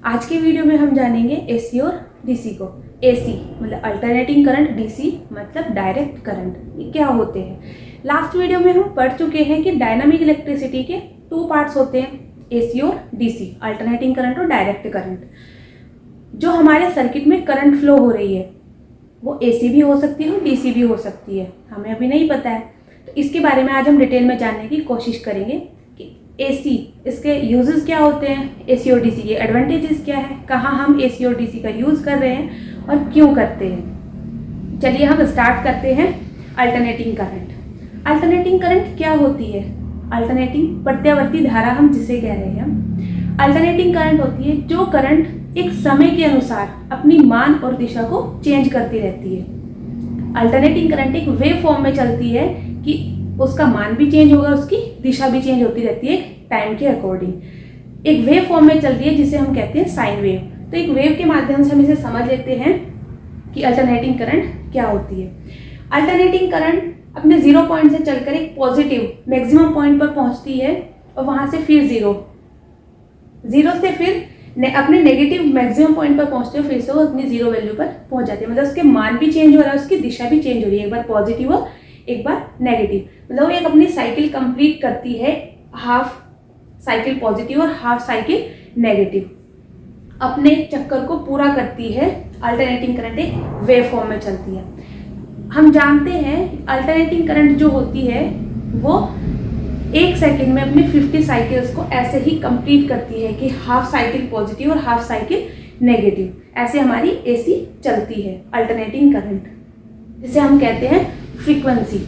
आज के वीडियो में हम जानेंगे एसी और डीसी को। एसी मतलब अल्टरनेटिंग करंट, डीसी मतलब डायरेक्ट करंट, ये क्या होते हैं। लास्ट वीडियो में हम पढ़ चुके हैं कि डायनामिक इलेक्ट्रिसिटी के 2 पार्ट्स होते हैं, एसी और डीसी, अल्टरनेटिंग करंट और डायरेक्ट करंट। जो हमारे सर्किट में करंट फ्लो हो रही है वो एसी भी हो सकती है और डीसी भी हो सकती है, हमें अभी नहीं पता है। तो इसके बारे में आज हम डिटेल में जानने की कोशिश करेंगे कि एसी, इसके यूजेस क्या होते हैं, एसी और डीसी के एडवांटेजेस क्या है, कहाँ हम एसी और डीसी का यूज़ कर रहे हैं और क्यों करते हैं। चलिए हम स्टार्ट करते हैं अल्टरनेटिंग करंट। अल्टरनेटिंग करंट क्या होती है? अल्टरनेटिंग प्रत्यावर्ती धारा हम जिसे कह रहे हैं। अल्टरनेटिंग करंट होती है जो करंट एक समय के अनुसार अपनी मान और दिशा को चेंज करती रहती है। अल्टरनेटिंग करंट एक वेव फॉर्म में चलती है कि उसका मान भी चेंज होगा, उसकी दिशा भी चेंज होती रहती है टाइम के अकॉर्डिंग। एक वेव फॉर्म में चलती है जिसे हम कहते हैं साइन वेव। तो एक वेव के माध्यम से हम इसे समझ लेते हैं कि अल्टरनेटिंग करंट क्या होती है। अल्टरनेटिंग करंट अपने 0 पॉइंट से चलकर एक पॉजिटिव मैक्सिमम पॉइंट पर पहुंचती है और वहां से फिर जीरो से फिर अपने नेगेटिव मैक्सिमम पॉइंट पर पहुंचते हो, फिर से वो अपनी 0 वैल्यू पर पहुंच जाती है। मतलब उसके मान भी चेंज हो रहा है, उसकी दिशा भी चेंज हो रही है, एक बार पॉजिटिव और एक बार नेगेटिव। मतलब एक अपनी साइकिल कंप्लीट करती है, हाफ साइकिल पॉजिटिव और हाफ साइकिल नेगेटिव, अपने चक्कर को पूरा करती है। अल्टरनेटिंग करंट एक वेव फॉर्म में चलती है। हम जानते हैं अल्टरनेटिंग करंट जो होती है वो 1 सेकेंड में अपने 50 साइकिल्स को ऐसे ही कंप्लीट करती है कि हाफ साइकिल पॉजिटिव और हाफ साइकिल नेगेटिव। ऐसे हमारी एसी चलती है अल्टरनेटिंग करंट, जिसे हम कहते हैं फ्रीक्वेंसी।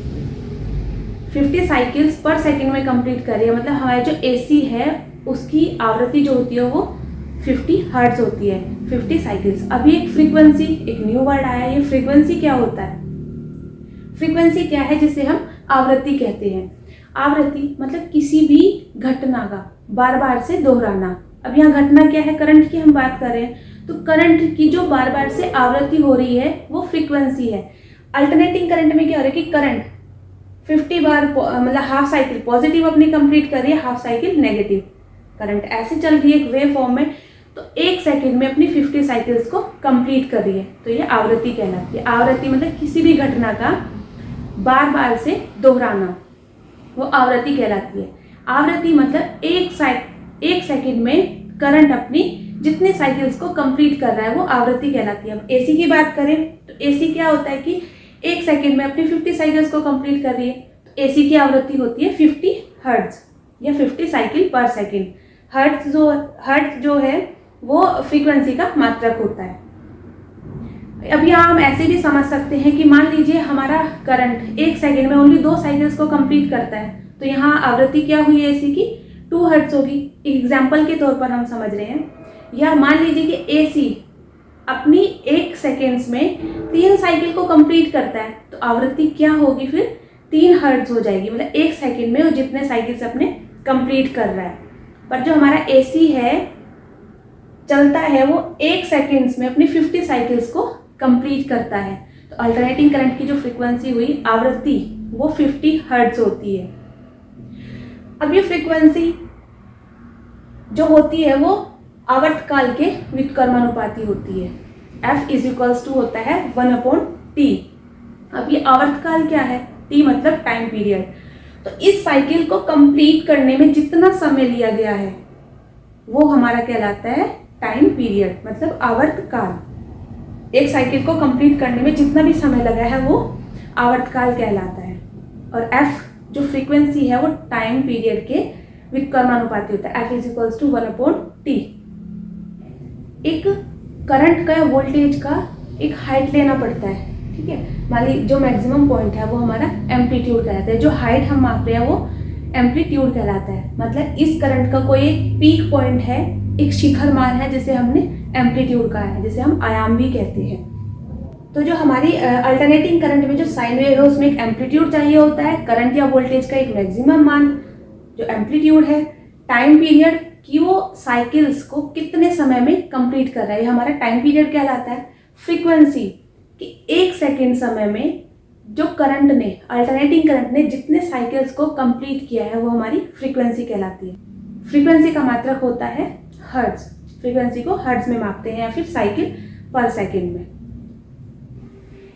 50 साइकिल्स पर सेकेंड में कंप्लीट कर रही है। मतलब हमारी जो एसी है उसकी आवृत्ति जो होती है वो 50 हर्ट्ज होती है, 50 साइकिल्स। अभी एक फ्रीक्वेंसी, एक न्यू वर्ड आया, ये फ्रीक्वेंसी क्या होता है? फ्रीक्वेंसी क्या है जिसे हम आवृत्ति कहते हैं। आवृत्ति मतलब किसी भी घटना का बार बार से दोहराना। अब यहाँ घटना क्या है? करंट की हम बात कर रहे हैं, तो करंट की जो बार बार से आवृत्ति हो रही है वो फ्रीक्वेंसी है। अल्टरनेटिंग करंट में क्या हो रहा है कि करंट 50 बार मतलब हाफ साइकिल पॉजिटिव अपनी कंप्लीट कर रही है, हाफ साइकिल नेगेटिव। करंट ऐसे चल रही है एक वेव फॉर्म में, तो 1 सेकेंड में अपनी 50 साइकिल्स को कंप्लीट कर रही है, तो ये आवृत्ति कहलाती है। आवृत्ति मतलब किसी भी घटना का बार बार से दोहराना, वो आवृत्ति कहलाती है। आवृत्ति मतलब एक सेकंड में करंट अपनी जितने साइकिल्स को कंप्लीट कर रहा है वो आवृत्ति कहलाती है। अब एसी की बात करें तो एसी क्या होता है कि 1 सेकंड में अपनी 50 साइकिल्स को कंप्लीट कर रही है, तो एसी की आवृत्ति होती है 50 हर्ट्ज या 50 साइकिल पर सेकेंड। हर्ट्ज जो है वो फ्रीक्वेंसी का मात्रक होता है। अब यहाँ हम ऐसे भी समझ सकते हैं कि मान लीजिए हमारा करंट 1 सेकेंड में ओनली 2 साइकिल्स को कंप्लीट करता है, तो यहाँ आवृत्ति क्या हुई है एसी की? 2 हर्ट्ज होगी। एग्जाम्पल के तौर पर हम समझ रहे हैं। या मान लीजिए कि एसी अपनी 1 सेकेंड्स में 3 साइकिल को कंप्लीट करता है, तो आवृत्ति क्या होगी फिर? 3 हर्ट्ज हो जाएगी। मतलब 1 सेकेंड में वो जितने साइकिल्स अपने कंप्लीट कर रहा है। पर जो हमारा एसी है चलता है वो 1 सेकेंड्स में अपनी 50 साइकिल्स को कंप्लीट करता है। तो अल्टरनेटिंग करंट की जो फ्रीक्वेंसी हुई, आवृत्ति, वो 50 हर्ट्ज होती है। अब ये फ्रीक्वेंसी जो होती है वो आवर्तकाल के व्युत्क्रमानुपाती होती है। F = होता है 1/T। अब ये आवर्तकाल क्या है? T मतलब टाइम पीरियड। तो इस साइकिल को कंप्लीट करने में जितना समय लिया गया है वो हमारा कहलाता है टाइम पीरियड, मतलब आवर्तकाल। एक साइकिल को कंप्लीट करने में जितना भी समय लगा है वो आवर्तकाल कहलाता है। और F जो फ्रीक्वेंसी है वो टाइम पीरियड के व्युत्क्रमानुपाती होता है। F = 1/T। एक करंट का या वोल्टेज का एक हाइट लेना पड़ता है, ठीक है। मान ली जो मैक्सिमम पॉइंट है वो हमारा एम्पलीट्यूड कहलाता है, जो हाइट हम माप रहे हैं वो एम्पलीट्यूड कहलाता है। मतलब इस करंट का कोई एक पीक पॉइंट है, एक शिखर मान है जिसे हमने एम्पलीट्यूड कहा है, जिसे हम आयाम भी कहते हैं। तो जो हमारी अल्टरनेटिंग करंट में जो साइन वेव है उसमें एक एम्पलीट्यूड चाहिए होता है, करंट या वोल्टेज का एक मैक्सिमम मान जो एम्पलीट्यूड है, टाइम पीरियड कि वो साइकिल्स को कितने समय में कंप्लीट कर रहा है, हमारा टाइम पीरियड कहलाता है। फ्रीक्वेंसी कि 1 सेकेंड समय में जो करंट ने, अल्टरनेटिंग करंट ने जितने साइकिल्स को कंप्लीट किया है वो हमारी फ्रीक्वेंसी कहलाती है। फ्रीक्वेंसी का मात्रक होता है हर्ट्ज। फ्रीक्वेंसी को हर्ट्ज में मापते हैं या फिर साइकिल पर सेकेंड में।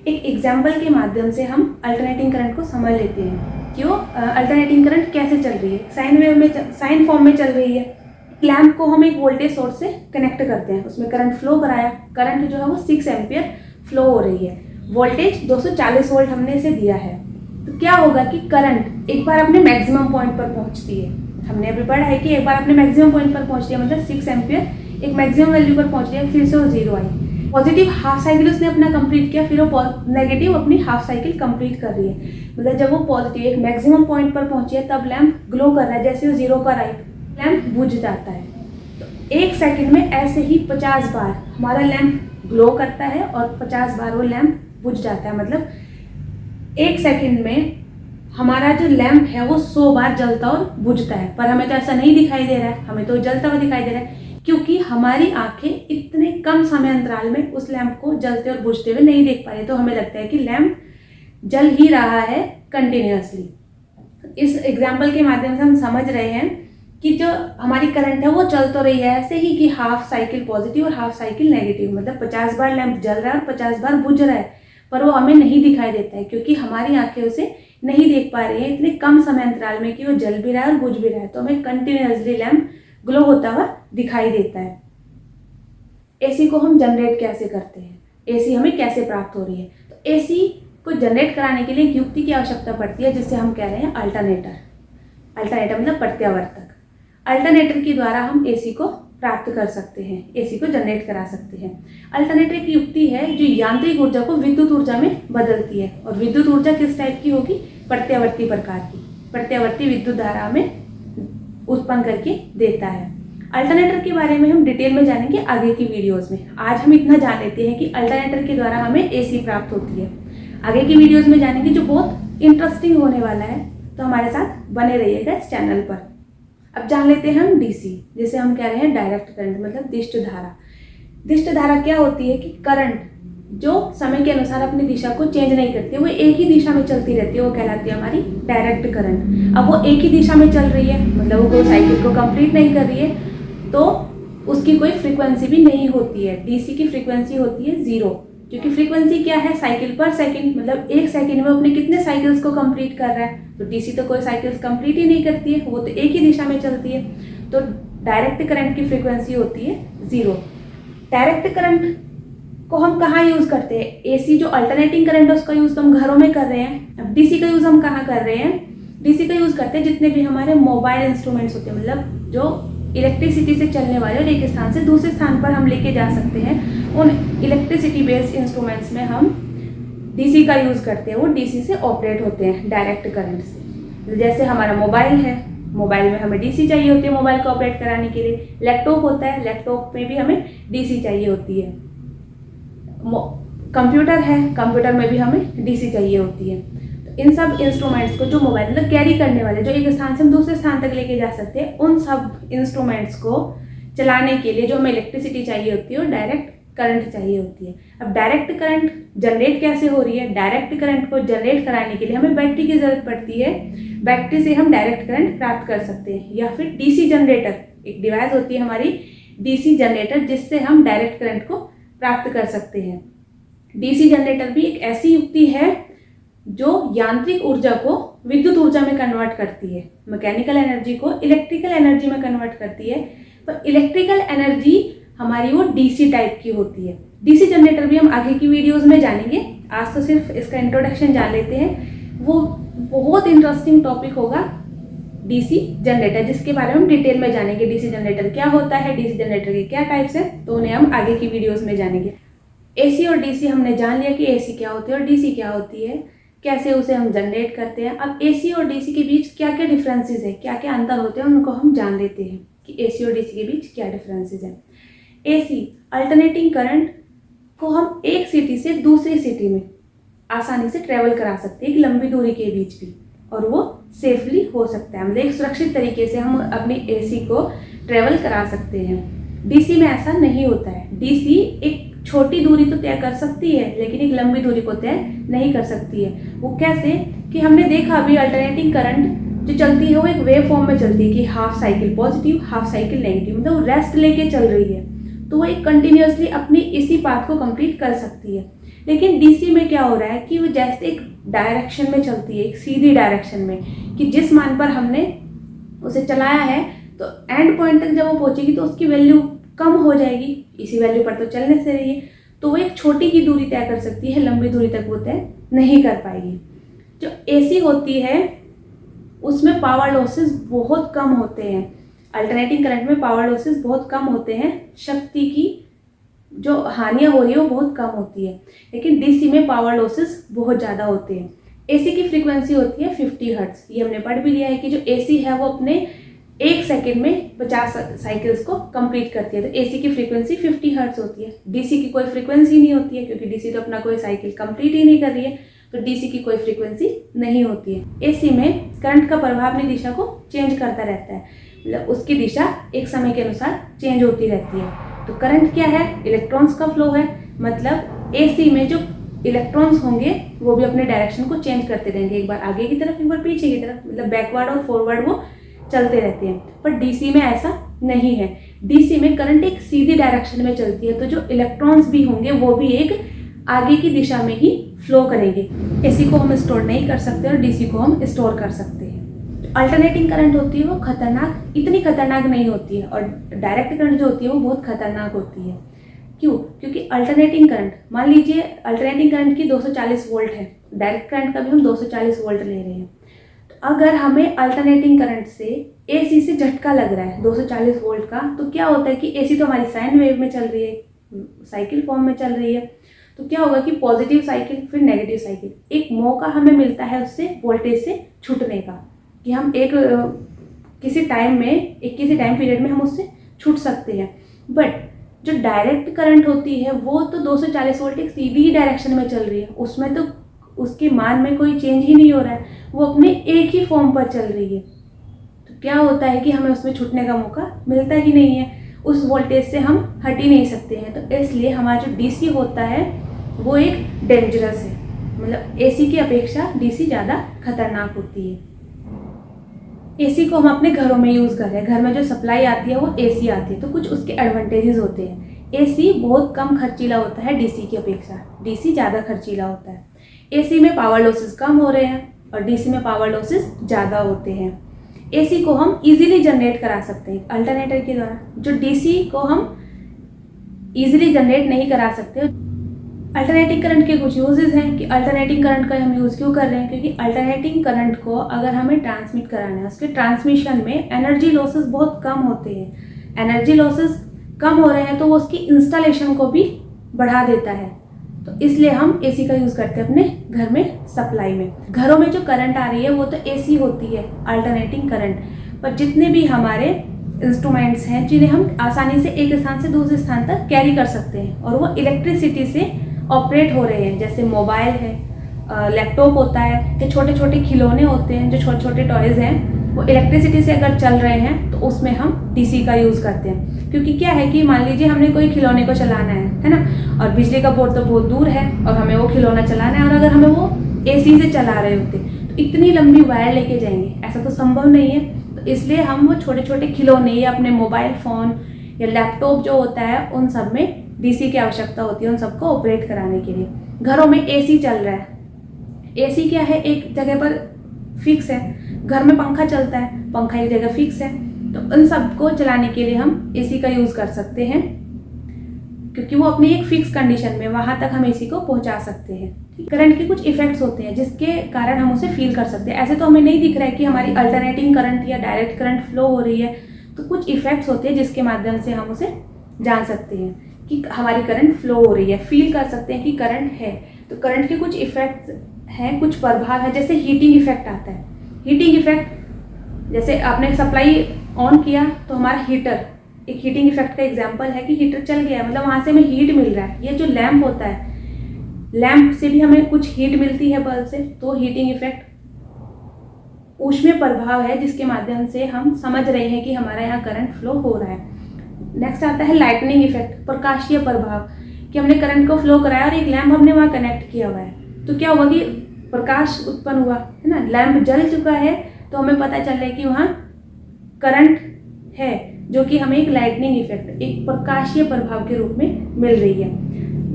एक एग्जाम्पल के माध्यम से हम अल्टरनेटिंग करंट को समझ लेते हैं कि वो अल्टरनेटिंग करंट कैसे चल रही है। साइन वेव में साइन फॉर्म में चल रही है। लैंप को हम एक वोल्टेज सोर्स से कनेक्ट करते हैं, उसमें करंट फ्लो कराया, करंट जो है वो 6 एम्पियर फ्लो हो रही है, वोल्टेज 240 वोल्ट हमने इसे दिया है। तो क्या होगा कि करंट एक बार अपने मैक्सिमम पॉइंट पर पहुंचती है। हमने अभी पढ़ा है कि एक बार अपने मैक्सिमम पॉइंट पर पहुंच लिया मतलब 6 एम्पियर एक मैक्सिमम वैल्यू पर पहुंच लिया, फिर से वो जीरो आई। पॉजिटिव हाफ साइकिल उसने अपना कंप्लीट किया, फिर वो नेगेटिव अपनी हाफ साइकिल कंप्लीट कर रही है। मतलब जब वो पॉजिटिव एक मैक्सिमम पॉइंट पर पहुंची है तब लैंप ग्लो कर रहा है, जैसे वो जीरो पर आई लैंप बुझ जाता है। तो 1 सेकंड में ऐसे ही 50 बार हमारा लैंप ग्लो करता है और 50 बार वो लैंप बुझ जाता है। मतलब 1 सेकंड में हमारा जो लैंप है वो 100 बार जलता और बुझता है, पर हमें तो ऐसा नहीं दिखाई दे रहा है, हमें तो जलता हुआ दिखाई दे रहा है क्योंकि हमारी आंखें इतने कम समय अंतराल में उस लैंप को जलते और बुझते हुए नहीं देख पा रही। तो हमें लगता है कि लैंप जल ही रहा है कंटिन्यूअसली। इस एग्जाम्पल के माध्यम से हम समझ रहे हैं कि जो हमारी करंट है वो चल तो रही है ऐसे ही कि हाफ साइकिल पॉजिटिव और हाफ साइकिल नेगेटिव, मतलब 50 बार लैंप जल रहा है और 50 बार बुझ रहा है, पर वो हमें नहीं दिखाई देता है क्योंकि हमारी आंखें उसे नहीं देख पा रही है इतने कम समय अंतराल में कि वो जल भी रहा है और बुझ भी रहा है। तो हमें कंटिन्यूअसली लैंप ग्लो होता हुआ दिखाई देता है। एसी को हम जनरेट कैसे करते हैं, एसी हमें कैसे प्राप्त हो रही है? तो एसी को जनरेट कराने के लिए एक युक्ति की आवश्यकता पड़ती है जिससे हम कह रहे हैं अल्टरनेटर। अल्टरनेटर मतलब प्रत्यावर्तक। अल्टरनेटर के द्वारा हम एसी को प्राप्त कर सकते हैं, एसी को जनरेट करा सकते हैं। अल्टरनेटर की युक्ति है जो यांत्रिक ऊर्जा को विद्युत ऊर्जा में बदलती है। और विद्युत ऊर्जा किस टाइप की होगी? प्रत्यावर्ती प्रकार की। प्रत्यावर्ती विद्युत धारा में उत्पन्न करके देता है। अल्टरनेटर के बारे में हम डिटेल में जानेंगे आगे की वीडियोस में। आज हम इतना जान लेते हैं कि अल्टरनेटर के द्वारा हमें एसी प्राप्त होती है। आगे की वीडियोस में जानेंगे जो बहुत इंटरेस्टिंग होने वाला है, तो हमारे साथ बने रहिएगा इस चैनल पर। अब जान लेते हैं हम डीसी, जिसे हम कह रहे हैं डायरेक्ट करंट मतलब दिष्ट धारा। दिष्ट धारा क्या होती है कि करंट जो समय के अनुसार अपनी दिशा को चेंज नहीं करती, वो एक ही दिशा में चलती रहती है, वो कहलाती है हमारी डायरेक्ट करंट। अब वो एक ही दिशा में चल रही है, मतलब वो कोई साइकिल को कंप्लीट नहीं कर रही है, तो उसकी कोई फ्रीक्वेंसी भी नहीं होती है। डीसी की फ्रीक्वेंसी होती है 0, क्योंकि फ्रीक्वेंसी क्या है? साइकिल पर सेकंड, मतलब 1 सेकंड में अपने कितने साइकिल्स को कंप्लीट कर रहा है। तो डीसी तो कोई साइकिल्स कंप्लीट ही नहीं करती है, वो तो एक ही दिशा में चलती है। तो डायरेक्ट करंट की फ्रीक्वेंसी होती है 0। डायरेक्ट करंट को हम कहाँ यूज़ करते हैं? एसी जो अल्टरनेटिंग करंट है उसका यूज़ तो हम घरों में कर रहे हैं। अब डीसी का यूज़ हम कहाँ कर रहे हैं? डीसी का यूज़ करते हैं जितने भी हमारे मोबाइल इंस्ट्रूमेंट्स होते हैं, मतलब जो इलेक्ट्रिसिटी से चलने वाले और एक स्थान से दूसरे स्थान पर हम लेके जा सकते हैं, उन इलेक्ट्रिसिटी बेस्ड इंस्ट्रूमेंट्स में हम डीसी का यूज़ करते हैं। वो डीसी से ऑपरेट होते हैं, डायरेक्ट करंट से। जैसे हमारा मोबाइल है, मोबाइल में हमें डीसी चाहिए होती है मोबाइल को ऑपरेट कराने के लिए। लैपटॉप होता है, लैपटॉप में भी हमें डीसी चाहिए होती है। कंप्यूटर है, कंप्यूटर में भी हमें डीसी चाहिए होती है। तो इन सब इंस्ट्रूमेंट्स को जो मोबाइल मतलब कैरी करने वाले, जो एक स्थान से हम दूसरे स्थान तक लेके जा सकते हैं, उन सब इंस्ट्रूमेंट्स को चलाने के लिए जो हमें इलेक्ट्रिसिटी चाहिए होती है और डायरेक्ट करंट चाहिए होती है। अब डायरेक्ट करंट जनरेट कैसे हो रही है? डायरेक्ट करंट को जनरेट कराने के लिए हमें बैटरी की जरूरत पड़ती है। बैटरी से हम डायरेक्ट करंट प्राप्त कर सकते हैं, या फिर डीसी जनरेटर, एक डिवाइस होती है हमारी डीसी जनरेटर, जिससे हम डायरेक्ट करंट को प्राप्त कर सकते हैं। डीसी जनरेटर भी एक ऐसी युक्ति है जो यांत्रिक ऊर्जा को विद्युत ऊर्जा में कन्वर्ट करती है, मैकेनिकल एनर्जी को इलेक्ट्रिकल एनर्जी में कन्वर्ट करती है। पर इलेक्ट्रिकल एनर्जी हमारी वो डीसी टाइप की होती है। डीसी जनरेटर भी हम आगे की वीडियोस में जानेंगे, आज तो सिर्फ इसका इंट्रोडक्शन जान लेते हैं। वो बहुत इंटरेस्टिंग टॉपिक होगा डीसी जनरेटर, जिसके बारे में हम डिटेल में जानेंगे। डीसी जनरेटर क्या होता है, डीसी जनरेटर के क्या टाइप्स हैं, तो उन्हें हम आगे की वीडियोस में जानेंगे। एसी और डीसी हमने जान लिया कि एसी क्या होती है और डीसी क्या होती है, कैसे उसे हम जनरेट करते हैं। अब एसी और डीसी के बीच क्या क्या डिफरेंसेस है, क्या क्या अंतर होते हैं, उनको हम जान लेते हैं कि एसी और डीसी के बीच क्या डिफरेंसेस हैं। एसी अल्टरनेटिंग करंट को हम एक सिटी से दूसरी सिटी में आसानी से ट्रेवल करा सकते हैं, एक लंबी दूरी के बीच भी, और वो सेफली हो सकता है। मतलब एक सुरक्षित तरीके से हम अपनी एसी को ट्रेवल करा सकते हैं। डीसी में ऐसा नहीं होता है। डीसी एक छोटी दूरी तो तय कर सकती है, लेकिन एक लंबी दूरी को तय नहीं कर सकती है। वो कैसे कि हमने देखा अभी अल्टरनेटिंग करंट जो चलती है वो एक वेव फॉर्म में चलती है कि half cycle positive half cycle negative, मतलब रेस्ट लेके चल रही है। तो वो एक कंटिन्यूअसली अपनी इसी पाथ को कंप्लीट कर सकती है। लेकिन डीसी में क्या हो रहा है कि वो जैसे एक डायरेक्शन में चलती है, एक सीधी डायरेक्शन में, कि जिस मान पर हमने उसे चलाया है तो एंड पॉइंट तक जब वो पहुंचेगी तो उसकी वैल्यू कम हो जाएगी, इसी वैल्यू पर तो चलने से रही है, तो वो एक छोटी की दूरी तय कर सकती है, लंबी दूरी तक वो तय नहीं कर पाएगी। जो एसी होती है उसमें पावर लॉसेस बहुत कम होते हैं, अल्टरनेटिंग करंट में पावर लॉसेस बहुत कम होते हैं, शक्ति की जो हानियाँ हो रही है वो बहुत कम होती है। लेकिन डीसी में पावर लॉसेस बहुत ज़्यादा होते हैं। एसी की फ्रीक्वेंसी होती है 50 हर्ट्ज। ये हमने पढ़ भी लिया है कि जो एसी है वो अपने 1 सेकेंड में 50 साइकिल्स को कंप्लीट करती है, तो एसी की फ्रीक्वेंसी 50 हर्ट्ज होती है। डीसी की कोई फ्रीक्वेंसी नहीं होती है, क्योंकि डीसी तो अपना कोई साइकिल कंप्लीट ही नहीं कर रही है, तो डीसी की कोई फ्रीक्वेंसी नहीं होती है। एसी में करंट का प्रवाह अपनी दिशा को चेंज करता रहता है, मतलब उसकी दिशा एक समय के अनुसार चेंज होती रहती है। तो करंट क्या है? इलेक्ट्रॉन्स का फ्लो है, मतलब एसी में जो इलेक्ट्रॉन्स होंगे वो भी अपने डायरेक्शन को चेंज करते रहेंगे, एक बार आगे की तरफ एक बार पीछे की तरफ, मतलब बैकवर्ड और फॉरवर्ड वो चलते रहते हैं। पर डीसी में ऐसा नहीं है। डीसी में करंट एक सीधी डायरेक्शन में चलती है, तो जो इलेक्ट्रॉन्स भी होंगे वो भी एक आगे की दिशा में ही फ्लो करेंगे। एसी को हम स्टोर नहीं कर सकते और डीसी को हम स्टोर कर सकते हैं। अल्टरनेटिंग करंट होती है वो खतरनाक, इतनी खतरनाक नहीं होती है, और डायरेक्ट करंट जो होती है वो बहुत खतरनाक होती है। क्यों? क्योंकि अल्टरनेटिंग करंट, मान लीजिए अल्टरनेटिंग करंट की 240 वोल्ट है, डायरेक्ट करंट का भी हम 240 वोल्ट ले रहे हैं, तो अगर हमें अल्टरनेटिंग करंट से एसी से झटका लग रहा है 240 वोल्ट का, तो क्या होता है कि एसी तो हमारी साइन वेव में चल रही है, साइकिल फॉर्म में चल रही है, तो क्या होगा कि पॉजिटिव साइकिल फिर नेगेटिव साइकिल, एक मौका हमें मिलता है उससे वोल्टेज से छूटने का, कि हम एक किसी टाइम पीरियड में हम उससे छूट सकते हैं। बट जो डायरेक्ट करंट होती है वो तो 240 वोल्ट एक सीधी ही डायरेक्शन में चल रही है, उसमें तो उसके मान में कोई चेंज ही नहीं हो रहा है, वो अपने एक ही फॉर्म पर चल रही है। तो क्या होता है कि हमें उसमें छूटने का मौका मिलता ही नहीं है, उस वोल्टेज से हम हट ही नहीं सकते हैं। तो इसलिए हमारा जो डीसी होता है वो एक डेंजरस है, मतलब एसी की अपेक्षा डीसी ज़्यादा खतरनाक होती है। एसी को हम अपने घरों में यूज़ कर रहे हैं, घर में जो सप्लाई आती है वो एसी आती है, तो कुछ उसके एडवांटेजेस होते हैं। एसी बहुत कम खर्चीला होता है डीसी की अपेक्षा, डीसी ज़्यादा खर्चीला होता है। एसी में पावर लॉसेस कम हो रहे हैं और डीसी में पावर लॉसेस ज़्यादा होते हैं। एसी को हम इजीली जनरेट करा सकते हैं अल्टरनेटर के द्वारा, जो डीसी को हम इजीली जनरेट नहीं करा सकते। अल्टरनेटिंग करंट के कुछ यूजेस हैं कि अल्टरनेटिंग करंट का हम यूज़ क्यों कर रहे हैं, क्योंकि अल्टरनेटिंग करंट को अगर हमें ट्रांसमिट कराना है, उसके ट्रांसमिशन में एनर्जी लॉसेस बहुत कम होते हैं। एनर्जी लॉसेस कम हो रहे हैं तो वो उसकी इंस्टॉलेशन को भी बढ़ा देता है, तो इसलिए हम एसी का यूज़ करते हैं अपने घर में सप्लाई में। घरों में जो करंट आ रही है वो तो एसी होती है, अल्टरनेटिंग करंट। पर जितने भी हमारे इंस्ट्रूमेंट्स हैं जिन्हें हम आसानी से एक स्थान से दूसरे स्थान तक कैरी कर सकते हैं और वो इलेक्ट्रिसिटी से ऑपरेट हो रहे हैं, जैसे मोबाइल है, लैपटॉप होता है, जो छोटे छोटे खिलौने होते हैं, जो छोटे छोटे टॉयज़ हैं, वो इलेक्ट्रिसिटी से अगर चल रहे हैं तो उसमें हम डीसी का यूज़ करते हैं। क्योंकि क्या है कि मान लीजिए हमने कोई खिलौने को चलाना है ना, और बिजली का बोर्ड तो बहुत दूर है और हमें वो खिलौना चलाना है, और अगर हमें वो एसी से चला रहे होते तो इतनी लंबी वायर लेके जाएंगे, ऐसा तो संभव नहीं है। तो इसलिए हम वो छोटे छोटे खिलौने या अपने मोबाइल फ़ोन या लैपटॉप जो होता है उन सब में डीसी की आवश्यकता होती है, उन सबको ऑपरेट कराने के लिए। घरों में एसी चल रहा है, एसी क्या है, एक जगह पर फिक्स है, घर में पंखा चलता है, पंखा एक जगह फिक्स है, तो उन सबको चलाने के लिए हम एसी का यूज़ कर सकते हैं, क्योंकि वो अपनी एक फिक्स कंडीशन में वहाँ तक हम एसी को पहुँचा सकते हैं। करंट के कुछ इफेक्ट्स होते हैं जिसके कारण हम उसे फील कर सकते हैं। ऐसे तो हमें नहीं दिख रहा है कि हमारी अल्टरनेटिंग करंट या डायरेक्ट करंट फ्लो हो रही है, तो कुछ इफेक्ट्स होते हैं जिसके माध्यम से हम उसे जान सकते हैं कि हमारी करंट फ्लो हो रही है, फील कर सकते हैं कि करंट है। तो करंट के कुछ इफेक्ट्स हैं, कुछ प्रभाव है, जैसे हीटिंग इफेक्ट आता है। हीटिंग इफेक्ट, जैसे आपने सप्लाई ऑन किया तो हमारा हीटर एक हीटिंग इफेक्ट का एग्जांपल है कि हीटर चल गया, मतलब वहाँ से हमें हीट मिल रहा है। ये जो लैंप होता है, लैंप से भी हमें कुछ हीट मिलती है बल्ब से, तो हीटिंग इफेक्ट ऊष्मीय प्रभाव है जिसके माध्यम से हम समझ रहे हैं कि हमारा यहाँ करंट फ्लो हो रहा है। नेक्स्ट आता है लाइटनिंग इफेक्ट, प्रकाशीय प्रभाव, कि हमने करंट को फ्लो कराया और एक लैंप हमने वहाँ कनेक्ट किया हुआ है, तो क्या हुआ कि प्रकाश उत्पन्न हुआ है ना, लैंप जल चुका है तो हमें पता चल रहा है कि वहाँ करंट है, जो कि हमें एक लाइटनिंग इफेक्ट, एक प्रकाशीय प्रभाव के रूप में मिल रही है।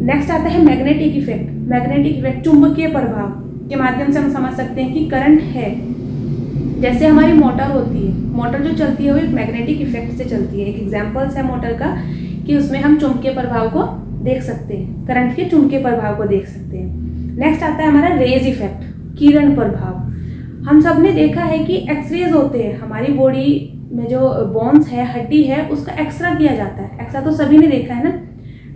नेक्स्ट आता है मैग्नेटिक इफेक्ट। मैग्नेटिक इफेक्ट चुंबकीय प्रभाव के माध्यम से हम समझ सकते हैं कि करंट है। जैसे हमारी मोटर होती है, मोटर जो चलती है वो एक मैग्नेटिक इफेक्ट से चलती है। एक एग्जाम्पल्स है मोटर का कि उसमें हम चुंबकीय प्रभाव को देख सकते हैं, करंट के चुंबकीय प्रभाव को देख सकते हैं। नेक्स्ट आता है हमारा रेज इफेक्ट, किरण प्रभाव। हम सब ने देखा है कि एक्सरेज होते हैं, हमारी बॉडी में जो बोन्स है, हड्डी है, उसका एक्सरा किया जाता है। एक्सरा तो सभी ने देखा है ना,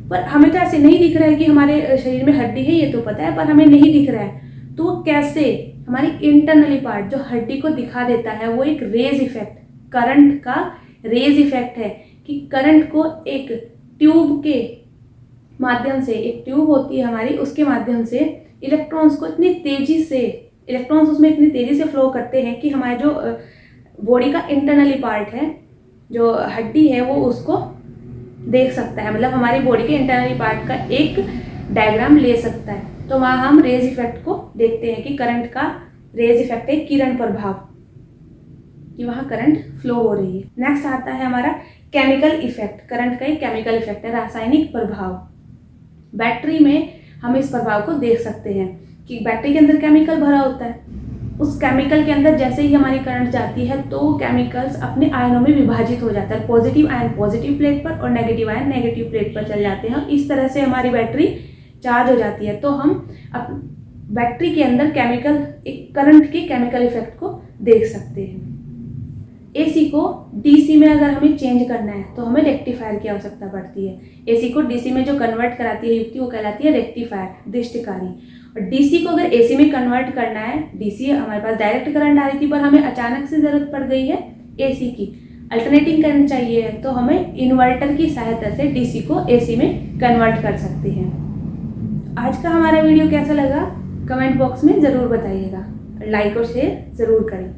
पर हमें तो ऐसे नहीं दिख रहा है कि हमारे शरीर में हड्डी है, ये तो पता है, पर हमें नहीं दिख रहा है। तो कैसे हमारी इंटरनली पार्ट जो हड्डी को दिखा देता है, वो एक रेज इफेक्ट, करंट का रेज इफेक्ट है कि करंट को एक ट्यूब के माध्यम से, एक ट्यूब होती है हमारी, उसके माध्यम से इलेक्ट्रॉन्स को इतनी तेजी से, इलेक्ट्रॉन्स उसमें इतनी तेजी से फ्लो करते हैं कि हमारे जो बॉडी का इंटरनली पार्ट है, जो हड्डी है, वो उसको देख सकता है। मतलब हमारी बॉडी के इंटरनली पार्ट का एक डायग्राम ले सकता है। तो वहाँ हम रेज इफेक्ट को देखते हैं कि करंट का रेज इफेक्ट है किरण प्रभाव, कि वहाँ करंट फ्लो हो रही है। नेक्स्ट आता है हमारा केमिकल इफेक्ट। करंट का एक केमिकल इफेक्ट है, रासायनिक प्रभाव। बैटरी में हम इस प्रभाव को देख सकते हैं कि बैटरी के अंदर केमिकल भरा होता है, उस केमिकल के अंदर जैसे ही हमारी करंट जाती है तो केमिकल्स अपने आयनों में विभाजित हो जाता है। पॉजिटिव आयन पॉजिटिव प्लेट पर और नेगेटिव आयन नेगेटिव प्लेट पर चल जाते हैं। इस तरह से हमारी बैटरी चार्ज हो जाती है। तो हम बैटरी के अंदर केमिकल, एक करंट के केमिकल इफेक्ट को देख सकते हैं। एसी को डीसी में अगर हमें चेंज करना है तो हमें रेक्टिफायर की आवश्यकता पड़ती है। एसी को डीसी में जो कन्वर्ट कराती है युक्ति, वो कहलाती है रेक्टिफायर, दृष्टिकारी। और डीसी को अगर एसी में कन्वर्ट करना है, डीसी हमारे पास डायरेक्ट करंट आ रही थी, पर हमें अचानक से ज़रूरत पड़ गई है एसी की, अल्टरनेटिंग करंट चाहिए है, तो हमें इन्वर्टर की सहायता से डीसी को एसी में कन्वर्ट कर सकते हैं। आज का हमारा वीडियो कैसा लगा कमेंट बॉक्स में ज़रूर बताइएगा, लाइक और शेयर ज़रूर करें।